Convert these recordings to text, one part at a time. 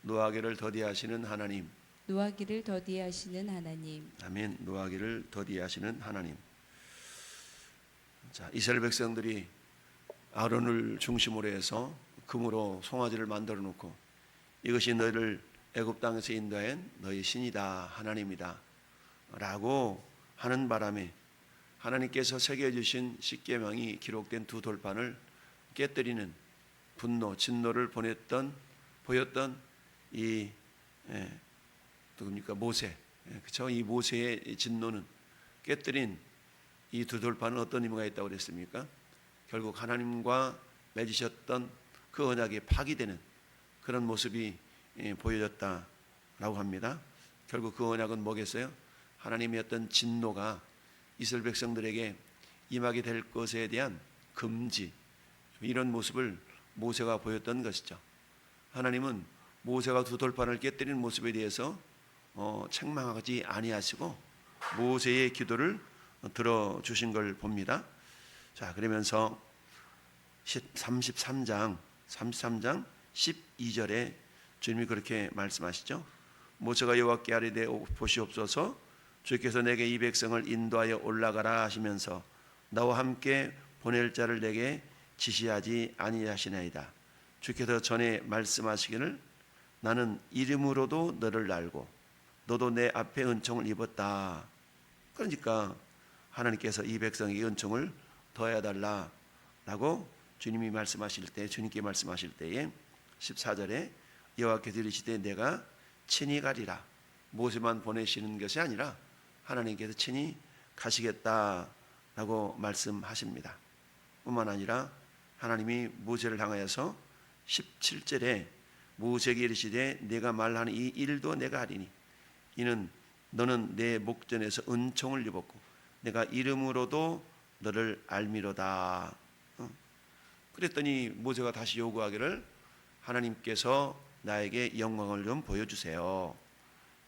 노하기를 더디하시는 하나님. 노하기를 더디하시는 하나님. 아멘. 노하기를 더디하시는 하나님. 자, 이스라엘 백성들이 아론을 중심으로 해서 금으로 송아지를 만들어 놓고 이것이 너희를 애굽 땅에서 인도한 너희 신이다, 하나님이다 라고 하는 바람에 하나님께서 새겨주신 십계명이 기록된 두 돌판을 깨뜨리는 분노, 진노를 보였던 이 누굽니까? 모세. 그렇죠? 이 모세의 진노는 깨뜨린 이 두 돌판은 어떤 의미가 있다고 그랬습니까? 결국 하나님과 맺으셨던 그 언약이 파기되는 그런 모습이 보여졌다라고 합니다. 결국 그 언약은 뭐겠어요? 하나님의 어떤 진노가 이스라엘 백성들에게 임하게 될 것에 대한 금지, 이런 모습을 모세가 보였던 것이죠. 하나님은 모세가 두 돌판을 깨뜨리는 모습에 대해서 책망하지 아니하시고 모세의 기도를 들어주신 걸 봅니다. 자, 그러면서 33장 12절에 주님이 그렇게 말씀하시죠. 모세가 여호와께 아뢰되 보시옵소서, 주께서 내게 이 백성을 인도하여 올라가라 하시면서 나와 함께 보낼 자를 내게 지시하지 아니하시나이다. 주께서 전에 말씀하시기를 나는 이름으로도 너를 알고 너도 내 앞에 은총을 입었다. 그러니까 하나님께서 이 백성에게 은총을 더해달라라고 주님이 말씀하실 때, 주님께 말씀하실 때에 14절에 여호와께서 이르시되 내가 친히 가리라. 모세만 보내시는 것이 아니라 하나님께서 친히 가시겠다라고 말씀하십니다. 뿐만 아니라 하나님이 모세를 향하여서 17절에 모세에게 이르시되 내가 말하는 이 일도 내가 하리니 이는 너는 내 목전에서 은총을 입었고 내가 이름으로도 너를 알미로다. 그랬더니 모세가 다시 요구하기를 하나님께서 나에게 영광을 좀 보여주세요.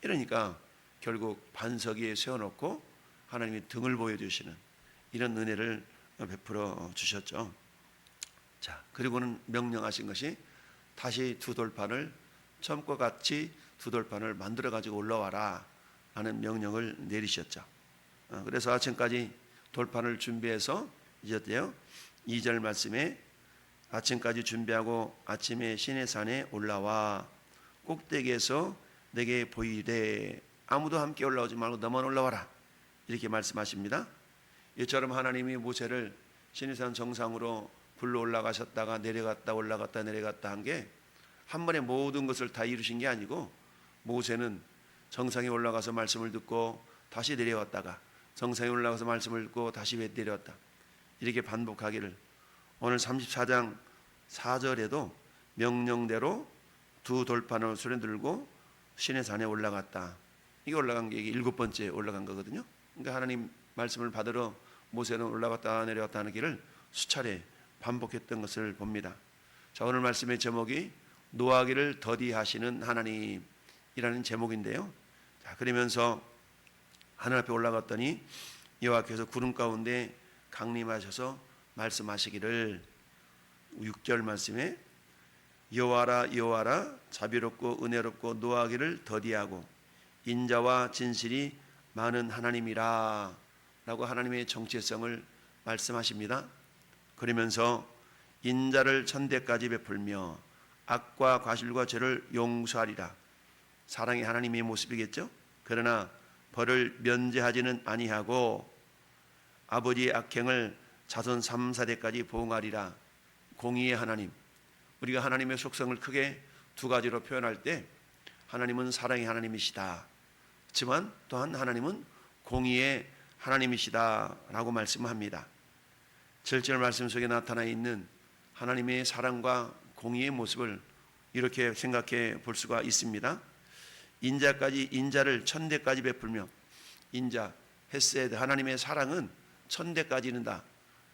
이러니까 결국 반석 위에 세워놓고 하나님이 등을 보여주시는 이런 은혜를 베풀어 주셨죠. 자, 그리고는 명령하신 것이 다시 두 돌판을 처음과 같이 두 돌판을 만들어 가지고 올라와라 하는 명령을 내리셨죠. 그래서 아침까지 돌판을 준비해서 이제 어때요? 2절 말씀에 아침까지 준비하고 아침에 시내산에 올라와 꼭대기에서 내게 보이되 아무도 함께 올라오지 말고 너만 올라와라 이렇게 말씀하십니다. 이처럼 하나님이 모세를 시내산 정상으로 불러 올라가셨다가 내려갔다 올라갔다 내려갔다 한 게 한 번에 모든 것을 다 이루신 게 아니고 모세는 정상에 올라가서 말씀을 듣고 다시 내려왔다가 정상에 올라가서 말씀을 듣고 다시 내려왔다 이렇게 반복하기를 오늘 34장 4절에도 명령대로 두 돌판을 손에 들고 시내산에 올라갔다. 이게 올라간 게 7번째 올라간 거거든요. 그러니까 하나님 말씀을 받으러 모세는 올라갔다 내려왔다 하는 길을 수차례 반복했던 것을 봅니다. 자, 오늘 말씀의 제목이 노하기를 더디하시는 하나님이라는 제목인데요. 자, 그러면서 하늘 앞에 올라갔더니 여호와께서 구름 가운데 강림하셔서 말씀하시기를 6절 말씀에 여호와라 여호와라 자비롭고 은혜롭고 노하기를 더디하고 인자와 진실이 많은 하나님이라 라고 하나님의 정체성을 말씀하십니다. 그러면서 인자를 천대까지 베풀며 악과 과실과 죄를 용서하리라. 사랑의 하나님의 모습이겠죠. 그러나 벌을 면제하지는 아니하고 아버지의 악행을 자손 3, 4대까지 보응하리라. 공의의 하나님. 우리가 하나님의 속성을 크게 두 가지로 표현할 때 하나님은 사랑의 하나님이시다. 하지만 또한 하나님은 공의의 하나님이시다 라고 말씀합니다. 7절 말씀 속에 나타나 있는 하나님의 사랑과 공의의 모습을 이렇게 생각해 볼 수가 있습니다. 인자를 천대까지 베풀며 인자, 헤세드 하나님의 사랑은 천대까지 이른다.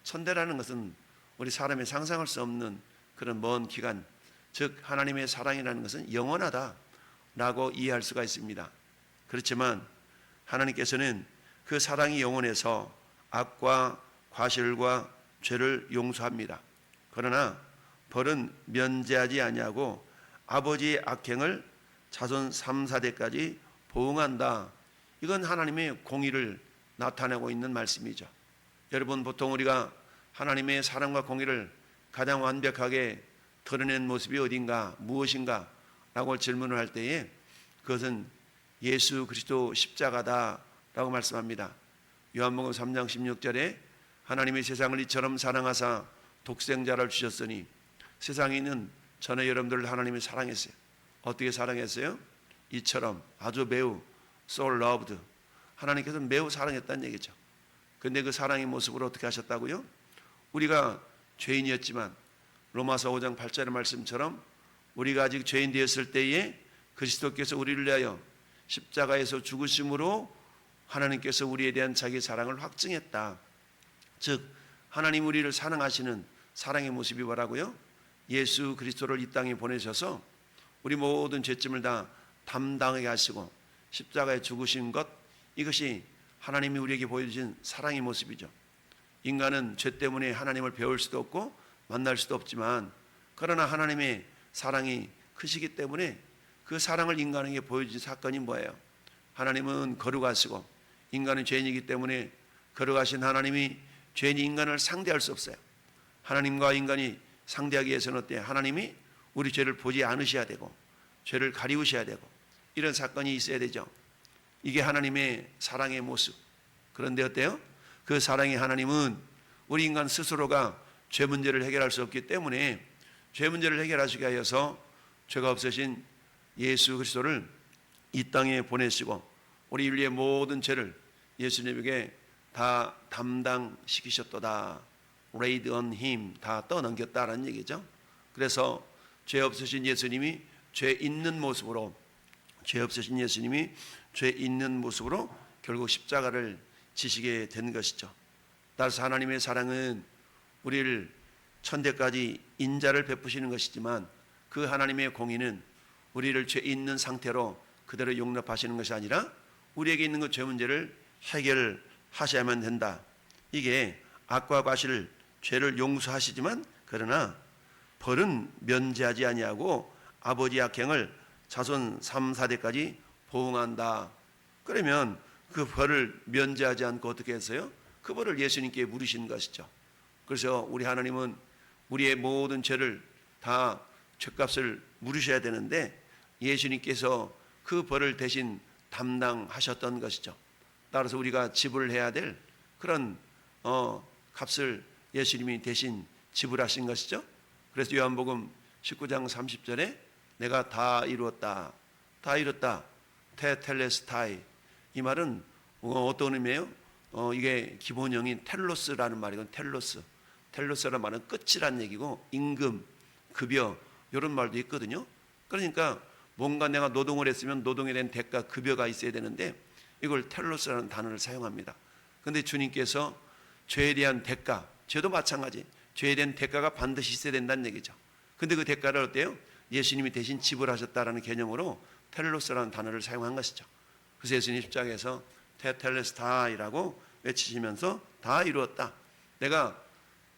천대라는 것은 우리 사람의 상상할 수 없는 그런 먼 기간, 즉 하나님의 사랑이라는 것은 영원하다라고 이해할 수가 있습니다. 그렇지만 하나님께서는 그 사랑이 영원해서 악과 과실과 죄를 용서합니다. 그러나 벌은 면제하지 아니하고 아버지의 악행을 자손 3, 4대까지 보응한다. 이건 하나님의 공의를 나타내고 있는 말씀이죠. 여러분, 보통 우리가 하나님의 사랑과 공의를 가장 완벽하게 드러낸 모습이 어딘가, 무엇인가 라고 질문을 할 때에 그것은 예수 그리스도 십자가다라고 말씀합니다. 요한복음 3장 16절에 하나님이 세상을 이처럼 사랑하사 독생자를 주셨으니 세상에 있는 전에 여러분들을 하나님이 사랑했어요. 어떻게 사랑했어요? 이처럼 아주 매우 so loved. 하나님께서 매우 사랑했다는 얘기죠. 근데 그 사랑의 모습으로 어떻게 하셨다고요? 우리가 죄인이었지만 로마서 5장 8절의 말씀처럼 우리가 아직 죄인 되었을 때에 그리스도께서 우리를 위하여 십자가에서 죽으심으로 하나님께서 우리에 대한 자기 사랑을 확증했다. 즉 하나님 우리를 사랑하시는 사랑의 모습이 뭐라고요? 예수 그리스도를 이 땅에 보내셔서 우리 모든 죄짐을 다 담당하게 하시고 십자가에 죽으신 것, 이것이 하나님이 우리에게 보여주신 사랑의 모습이죠. 인간은 죄 때문에 하나님을 배울 수도 없고 만날 수도 없지만 그러나 하나님의 사랑이 크시기 때문에 그 사랑을 인간에게 보여주신 사건이 뭐예요? 하나님은 거룩하시고 인간은 죄인이기 때문에 거룩하신 하나님이 죄인이 인간을 상대할 수 없어요. 하나님과 인간이 상대하기 위해서는 어때요? 하나님이 우리 죄를 보지 않으셔야 되고 죄를 가리우셔야 되고 이런 사건이 있어야 되죠. 이게 하나님의 사랑의 모습. 그런데 어때요? 그 사랑의 하나님은 우리 인간 스스로가 죄 문제를 해결할 수 없기 때문에 죄 문제를 해결하시기 위해서 죄가 없으신 예수 그리스도를 이 땅에 보내시고 우리 인류의 모든 죄를 예수님에게 다 담당시키셨도다. laid on him, 다 떠넘겼다라는 얘기죠. 그래서 죄 없으신 예수님이 죄 있는 모습으로 결국 십자가를 지시게 된 것이죠. 따라서 하나님의 사랑은 우리를 천대까지 인자를 베푸시는 것이지만 그 하나님의 공의는 우리를 죄 있는 상태로 그대로 용납하시는 것이 아니라 우리에게 있는 그 죄 문제를 해결하셔야만 된다. 이게 악과 과실, 죄를 용서하시지만 그러나 벌은 면제하지 아니하고 아버지의 악행을 자손 3, 4대까지 보응한다. 그러면 그 벌을 면제하지 않고 어떻게 했어요? 그 벌을 예수님께 물으신 것이죠. 그래서 우리 하나님은 우리의 모든 죄를 다 죄값을 물으셔야 되는데 예수님께서 그 벌을 대신 담당하셨던 것이죠. 따라서 우리가 지불해야 될 그런 값을 예수님이 대신 지불하신 것이죠. 그래서 요한복음 19장 30절에 내가 다 이루었다. 다 이뤘다. 테텔레스타이. 이 말은 어떤 의미예요? 이게 기본형인 텔로스라는 말이고 텔로스라는 말은 끝이라는 얘기고 임금, 급여 이런 말도 있거든요. 그러니까 뭔가 내가 노동을 했으면 노동에 대한 대가, 급여가 있어야 되는데 이걸 텔로스라는 단어를 사용합니다. 그런데 주님께서 죄에 대한 대가, 죄도 마찬가지, 죄에 대한 대가가 반드시 있어야 된다는 얘기죠. 근데 그 대가를 어때요? 예수님이 대신 지불하셨다라는 개념으로 텔로스라는 단어를 사용한 것이죠. 그래서 예수님 십자가에서 테텔레스타이라고 외치시면서 다 이루었다. 내가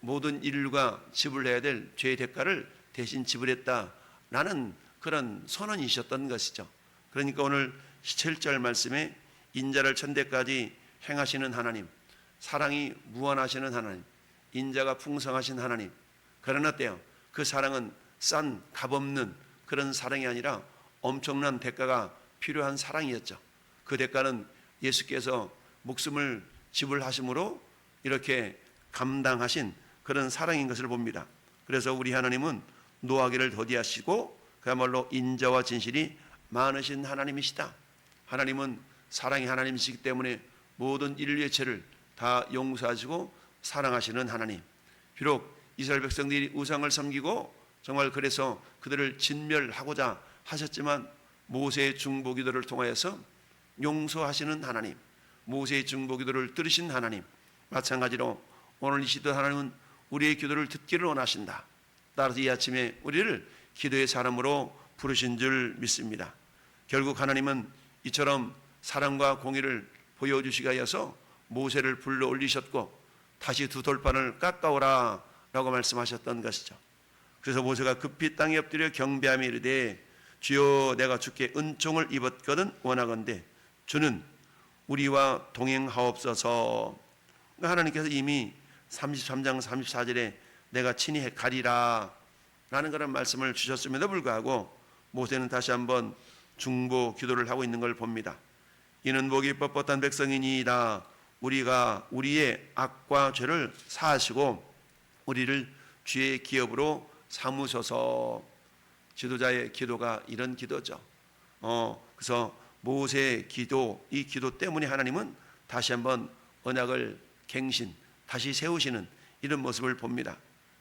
모든 인류가 지불해야 될 죄의 대가를 대신 지불했다라는 그런 선언이셨던 것이죠. 그러니까 오늘 7절 말씀에 인자를 천대까지 행하시는 하나님, 사랑이 무한하시는 하나님, 인자가 풍성하신 하나님. 그러나 어때요? 그 사랑은 싼 값없는 그런 사랑이 아니라 엄청난 대가가 필요한 사랑이었죠. 그 대가는 예수께서 목숨을 지불하심으로 이렇게 감당하신 그런 사랑인 것을 봅니다. 그래서 우리 하나님은 노하기를 더디하시고 그야말로 인자와 진실이 많으신 하나님이시다. 하나님은 사랑의 하나님이시기 때문에 모든 인류의 죄를 다 용서하시고 사랑하시는 하나님. 비록 이스라엘 백성들이 우상을 섬기고 정말 그래서 그들을 진멸하고자 하셨지만 모세의 중보기도를 통하여서 용서하시는 하나님, 모세의 중보기도를 들으신 하나님, 마찬가지로 오늘 이 시대 하나님은 우리의 기도를 듣기를 원하신다. 따라서 이 아침에 우리를 기도의 사람으로 부르신 줄 믿습니다. 결국 하나님은 이처럼 사랑과 공의를 보여주시기 위해서 모세를 불러 올리셨고 다시 두 돌판을 깎아오라 라고 말씀하셨던 것이죠. 그래서 모세가 급히 땅에 엎드려 경배하며 이르되 주여 내가 주께 은총을 입었거든 원하건대 주는 우리와 동행하옵소서. 하나님께서 이미 33장 34절에 내가 친히 가리라 라는 그런 말씀을 주셨음에도 불구하고 모세는 다시 한번 중보 기도를 하고 있는 걸 봅니다. 이는 목이 뻣뻣한 백성이니이다. 우리가 우리의 악과 죄를 사하시고 우리를 주의 기업으로 삼으소서. 지도자의 기도가 이런 기도죠. 그래서 모세의 기도, 이 기도 때문에 하나님은 다시 한번 언약을 갱신, 다시 세우시는 이런 모습을 봅니다.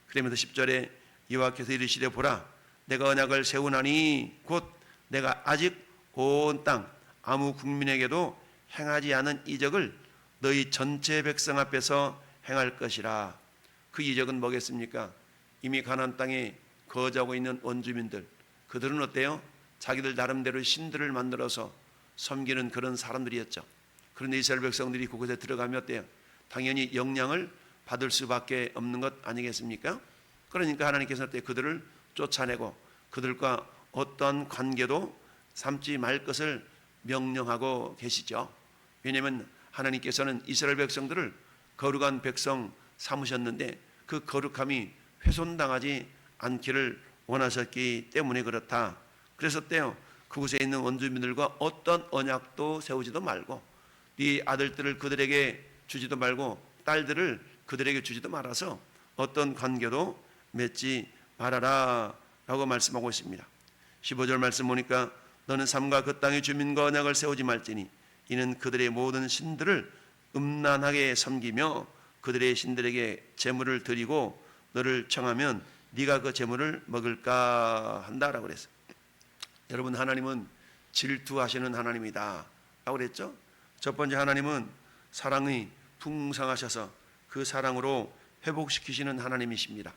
그러면서 10절에 여호와께서 이르시되 보라 내가 언약을 세우나니 곧 내가 아직 온 땅 아무 국민에게도 행하지 않은 이적을 너희 전체 백성 앞에서 행할 것이라. 그 이적은 뭐겠습니까? 이미 가나안 땅에 거주하고 있는 원주민들, 그들은 어때요? 자기들 나름대로 신들을 만들어서 섬기는 그런 사람들이었죠. 그런데 이스라엘 백성들이 그곳에 들어가면 어때요? 당연히 영향을 받을 수밖에 없는 것 아니겠습니까? 그러니까 하나님께서 그들을 쫓아내고 그들과 어떠한 관계도 삼지 말 것을 명령하고 계시죠. 왜냐하면 하나님께서는 이스라엘 백성들을 거룩한 백성 삼으셨는데 그 거룩함이 훼손당하지 않기를 원하셨기 때문에 그렇다. 그래서 때요 그곳에 있는 원주민들과 어떤 언약도 세우지도 말고 네 아들들을 그들에게 주지도 말고 딸들을 그들에게 주지도 말아서 어떤 관계도 맺지 말아라 라고 말씀하고 있습니다. 15절 말씀 보니까 너는 삼가 그 땅의 주민과 언약을 세우지 말지니 이는 그들의 모든 신들을 음란하게 섬기며 그들의 신들에게 제물을 드리고 너를 청하면 네가 그 제물을 먹을까 한다라고 그랬어요. 여러분, 하나님은 질투하시는 하나님이다 라고 그랬죠. 첫 번째, 하나님은 사랑이 풍성하셔서 그 사랑으로 회복시키시는 하나님이십니다.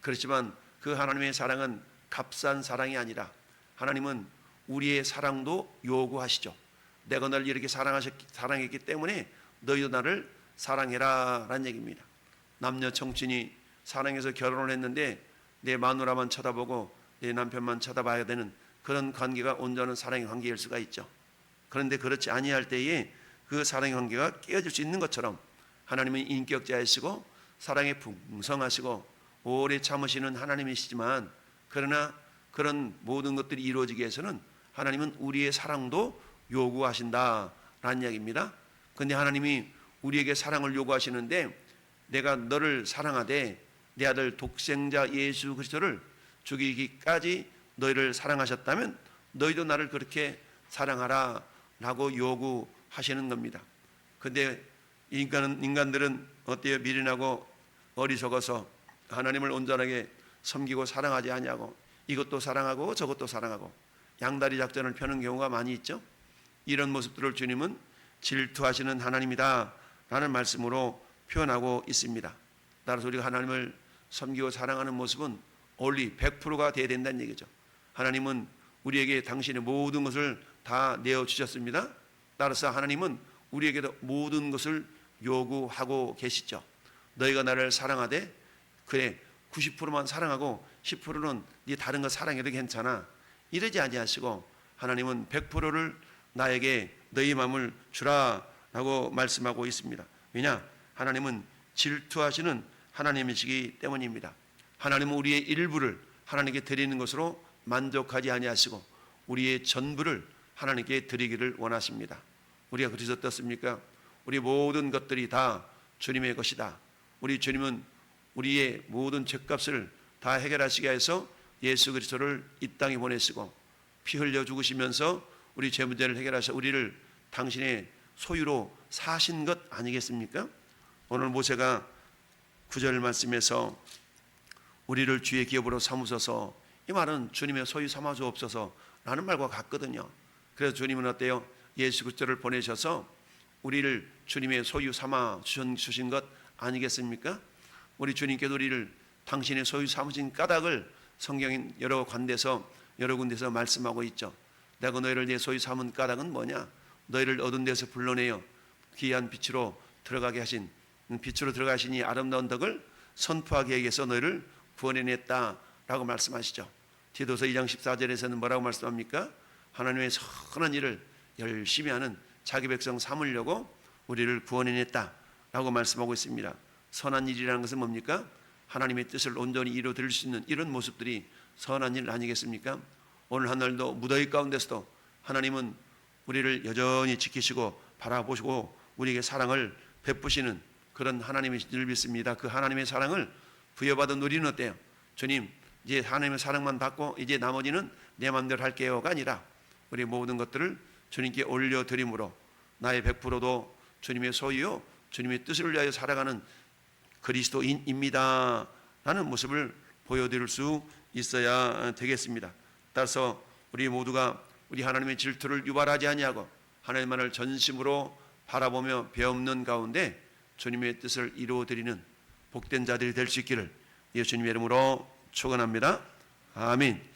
그렇지만 그 하나님의 사랑은 값싼 사랑이 아니라 하나님은 우리의 사랑도 요구하시죠. 내가 너를 이렇게 사랑했기 때문에 너희도 나를 사랑해라 라는 얘기입니다. 남녀 청춘이 사랑해서 결혼을 했는데 내 마누라만 쳐다보고 내 남편만 쳐다봐야 되는 그런 관계가 온전한 사랑의 관계일 수가 있죠. 그런데 그렇지 아니할 때에 그 사랑의 관계가 깨어질 수 있는 것처럼 하나님은 인격자이시고 사랑에 풍성하시고 오래 참으시는 하나님이시지만, 그러나 그런 모든 것들이 이루어지기 위해서는 하나님은 우리의 사랑도 요구하신다라는 이야기입니다. 그런데 하나님이 우리에게 사랑을 요구하시는데 내가 너를 사랑하되 내 아들 독생자 예수 그리스도를 죽이기까지 너희를 사랑하셨다면 너희도 나를 그렇게 사랑하라 라고 요구하시는 겁니다. 그런데 인간들은 어때요? 미련하고 어리석어서 하나님을 온전하게 섬기고 사랑하지 아니하고 이것도 사랑하고 저것도 사랑하고 양다리 작전을 펴는 경우가 많이 있죠. 이런 모습들을 주님은 질투하시는 하나님이다 라는 말씀으로 표현하고 있습니다. 따라서 우리가 하나님을 섬기고 사랑하는 모습은 only 100%가 돼야 된다는 얘기죠. 하나님은 우리에게 당신의 모든 것을 다 내어주셨습니다. 따라서 하나님은 우리에게도 모든 것을 요구하고 계시죠. 너희가 나를 사랑하되 그래 90%만 사랑하고 10%는 네 다른 거 사랑해도 괜찮아 이러지 아니하시고 하나님은 100%를 나에게 너희 마음을 주라 라고 말씀하고 있습니다. 왜냐? 하나님은 질투하시는 하나님이시기 때문입니다. 하나님은 우리의 일부를 하나님께 드리는 것으로 만족하지 아니하시고 우리의 전부를 하나님께 드리기를 원하십니다. 우리가 그래서 어떻습니까? 우리 모든 것들이 다 주님의 것이다. 우리 주님은 우리의 모든 죄값을 다 해결하시기 위해서 예수 그리스도를 이 땅에 보내시고 피 흘려 죽으시면서 우리 죄 문제를 해결하셔 우리를 당신의 소유로 사신 것 아니겠습니까? 오늘 모세가 9절 말씀에서 우리를 주의 기업으로 삼으소서, 이 말은 주님의 소유 삼아 주옵소서 라는 말과 같거든요. 그래서 주님은 어때요? 예수 그리스도를 보내셔서 우리를 주님의 소유 삼아 주신 것 아니겠습니까? 우리 주님께서 우리를 당신의 소유 삼으신 까닭을 성경인 여러 군데서 말씀하고 있죠. 내가 너희를 내 소유 삼은 까닭은 뭐냐? 너희를 어두운 데서 불러내어 귀한 빛으로 들어가게 하신 빛으로 들어가시니 아름다운 덕을 선포하게 해서 너희를 구원해냈다 라고 말씀하시죠. 디도서 2장 14절에서는 뭐라고 말씀합니까? 하나님의 선한 일을 열심히 하는 자기 백성 삼으려고 우리를 구원해냈다 라고 말씀하고 있습니다. 선한 일이라는 것은 뭡니까? 하나님의 뜻을 온전히 이루어드릴 수 있는 이런 모습들이 선한 일 아니겠습니까? 오늘 하늘도 무더위 가운데서도 하나님은 우리를 여전히 지키시고 바라보시고 우리에게 사랑을 베푸시는 그런 하나님의 줄 믿습니다. 그 하나님의 사랑을 부여받은 우리는 어때요? 주님, 이제 하나님의 사랑만 받고 이제 나머지는 내 마음대로 할게요가 아니라 우리 모든 것들을 주님께 올려드림으로 나의 100%도 주님의 소유요, 주님의 뜻을 위하여 살아가는 그리스도인입니다 라는 모습을 보여드릴 수 있어야 되겠습니다. 따라서 우리 모두가 우리 하나님의 질투를 유발하지 아니하고 하나님만을 전심으로 바라보며 배없는 가운데 주님의 뜻을 이루어드리는 복된 자들이 될 수 있기를 예수님의 이름으로 축원합니다. 아멘.